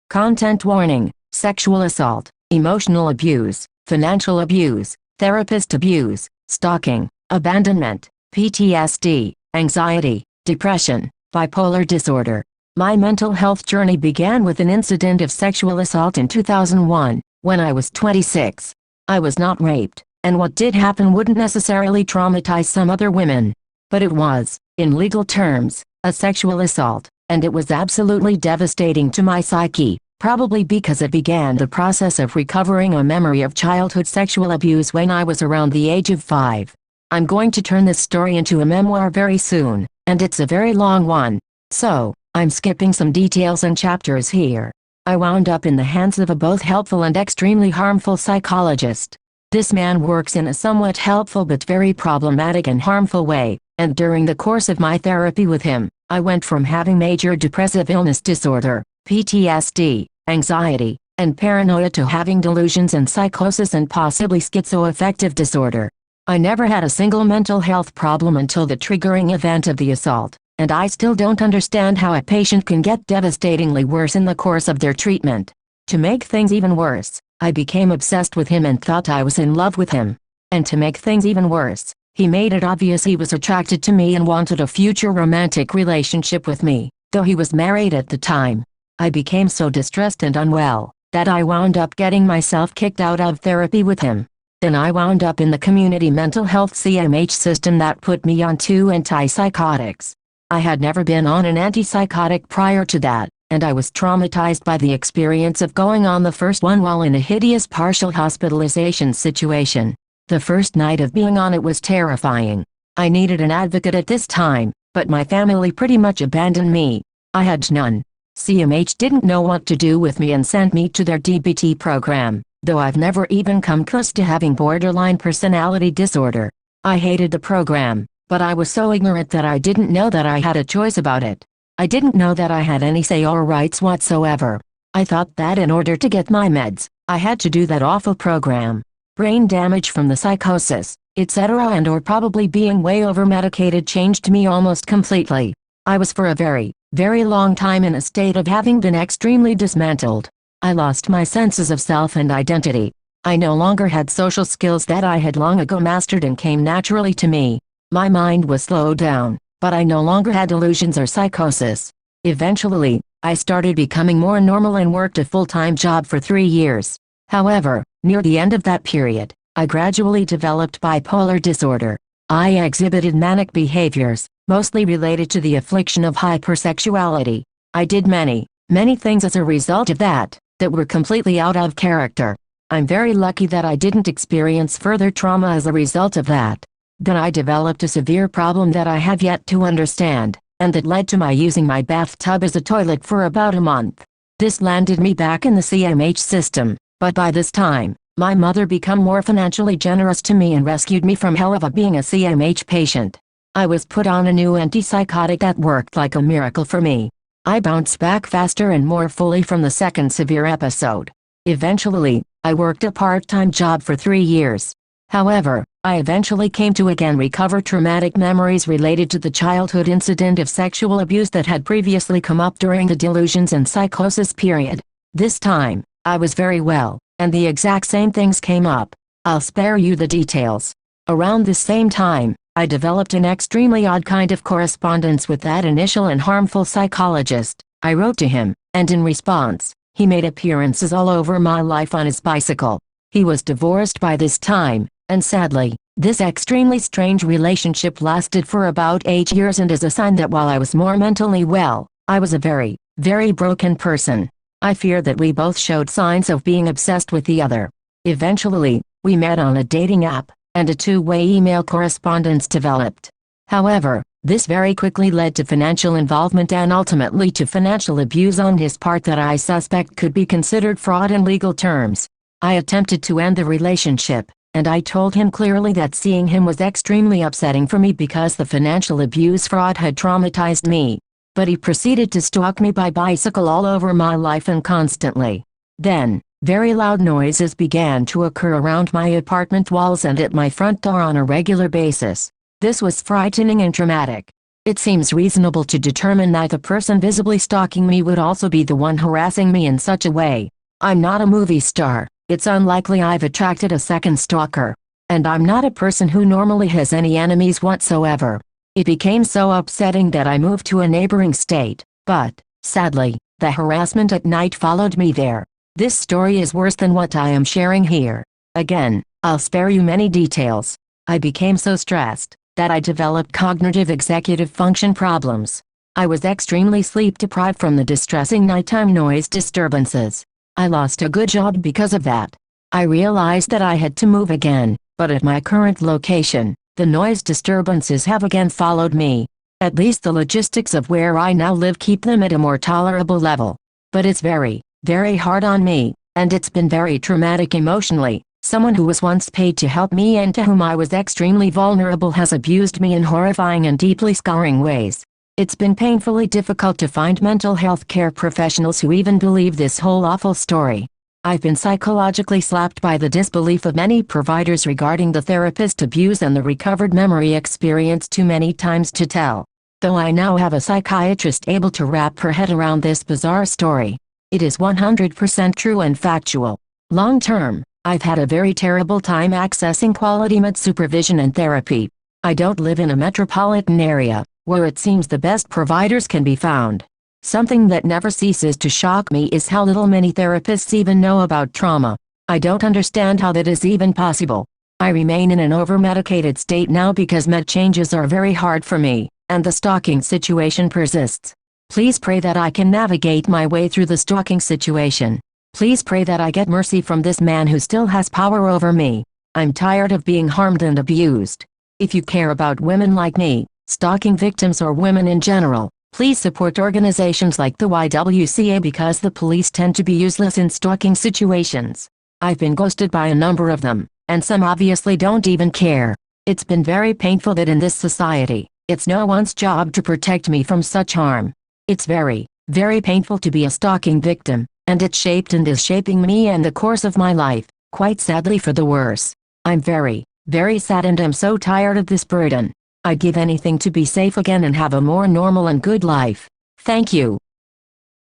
Content warning: sexual assault, emotional abuse, financial abuse, therapist abuse, stalking, abandonment, PTSD, anxiety, depression, bipolar disorder. My mental health journey began with an incident of sexual assault in 2001, when I was 26. I was not raped, and what did happen wouldn't necessarily traumatize some other women. But it was, in legal terms, a sexual assault, and it was absolutely devastating to my psyche, probably because it began the process of recovering a memory of childhood sexual abuse when I was around the age of 5. I'm going to turn this story into a memoir very soon, and it's a very long one. So, I'm skipping some details and chapters here. I wound up in the hands of a both helpful and extremely harmful psychologist. This man works in a somewhat helpful but very problematic and harmful way, and during the course of my therapy with him, I went from having major depressive illness disorder, PTSD, anxiety, and paranoia to having delusions and psychosis and possibly schizoaffective disorder. I never had a single mental health problem until the triggering event of the assault, and I still don't understand how a patient can get devastatingly worse in the course of their treatment. To make things even worse, I became obsessed with him and thought I was in love with him. And to make things even worse, he made it obvious he was attracted to me and wanted a future romantic relationship with me, though he was married at the time. I became so distressed and unwell, that I wound up getting myself kicked out of therapy with him. Then I wound up in the community mental health CMH system that put me on 2 antipsychotics. I had never been on an antipsychotic prior to that, and I was traumatized by the experience of going on the first one while in a hideous partial hospitalization situation. The first night of being on it was terrifying. I needed an advocate at this time, but my family pretty much abandoned me. I had none. CMH didn't know what to do with me and sent me to their DBT program, though I've never even come close to having borderline personality disorder. I hated the program, but I was so ignorant that I didn't know that I had a choice about it. I didn't know that I had any say or rights whatsoever. I thought that in order to get my meds, I had to do that awful program. Brain damage from the psychosis, etc. and or probably being way over-medicated changed me almost completely. I was for a very, very long time in a state of having been extremely dismantled. I lost my senses of self and identity. I no longer had social skills that I had long ago mastered and came naturally to me. My mind was slowed down, but I no longer had delusions or psychosis. Eventually, I started becoming more normal and worked a full-time job for 3 years. However, near the end of that period, I gradually developed bipolar disorder. I exhibited manic behaviors, mostly related to the affliction of hypersexuality. I did many things as a result of that were completely out of character. I'm very lucky that I didn't experience further trauma as a result of that. Then I developed a severe problem that I have yet to understand, and that led to my using my bathtub as a toilet for about a month. This landed me back in the CMH system, but by this time, my mother became more financially generous to me and rescued me from hell of being a CMH patient. I was put on a new antipsychotic that worked like a miracle for me. I bounced back faster and more fully from the second severe episode. Eventually, I worked a part-time job for 3 years. However, I eventually came to again recover traumatic memories related to the childhood incident of sexual abuse that had previously come up during the delusions and psychosis period. This time, I was very well, and the exact same things came up. I'll spare you the details. Around this same time, I developed an extremely odd kind of correspondence with that initial and harmful psychologist. I wrote to him, and in response, he made appearances all over my life on his bicycle. He was divorced by this time, and sadly, this extremely strange relationship lasted for about 8 years, and as a sign that while I was more mentally well, I was a very, very broken person. I fear that we both showed signs of being obsessed with the other. Eventually, we met on a dating app, and a 2-way email correspondence developed. However, this very quickly led to financial involvement and ultimately to financial abuse on his part that I suspect could be considered fraud in legal terms. I attempted to end the relationship, and I told him clearly that seeing him was extremely upsetting for me because the financial abuse fraud had traumatized me. But he proceeded to stalk me by bicycle all over my life and constantly. Then, very loud noises began to occur around my apartment walls and at my front door on a regular basis. This was frightening and traumatic. It seems reasonable to determine that the person visibly stalking me would also be the one harassing me in such a way. I'm not a movie star. It's unlikely I've attracted a second stalker. And I'm not a person who normally has any enemies whatsoever. It became so upsetting that I moved to a neighboring state, but, sadly, the harassment at night followed me there. This story is worse than what I am sharing here. Again, I'll spare you many details. I became so stressed that I developed cognitive executive function problems. I was extremely sleep deprived from the distressing nighttime noise disturbances. I lost a good job because of that. I realized that I had to move again, but at my current location, the noise disturbances have again followed me. At least the logistics of where I now live keep them at a more tolerable level. But it's very, very hard on me, and it's been very traumatic emotionally. Someone who was once paid to help me and to whom I was extremely vulnerable has abused me in horrifying and deeply scarring ways. It's been painfully difficult to find mental health care professionals who even believe this whole awful story. I've been psychologically slapped by the disbelief of many providers regarding the therapist abuse and the recovered memory experience too many times to tell. Though I now have a psychiatrist able to wrap her head around this bizarre story. It is 100% true and factual. Long term, I've had a very terrible time accessing quality med supervision and therapy. I don't live in a metropolitan area, where it seems the best providers can be found. Something that never ceases to shock me is how little many therapists even know about trauma. I don't understand how that is even possible. I remain in an over-medicated state now because med changes are very hard for me, and the stalking situation persists. Please pray that I can navigate my way through the stalking situation. Please pray that I get mercy from this man who still has power over me. I'm tired of being harmed and abused. If you care about women like me, stalking victims or women in general, please support organizations like the YWCA because the police tend to be useless in stalking situations. I've been ghosted by a number of them, and some obviously don't even care. It's been very painful that in this society, it's no one's job to protect me from such harm. It's very, very painful to be a stalking victim, and it shaped and is shaping me and the course of my life, quite sadly for the worse. I'm very, very sad and I'm so tired of this burden. I'd give anything to be safe again and have a more normal and good life. Thank you.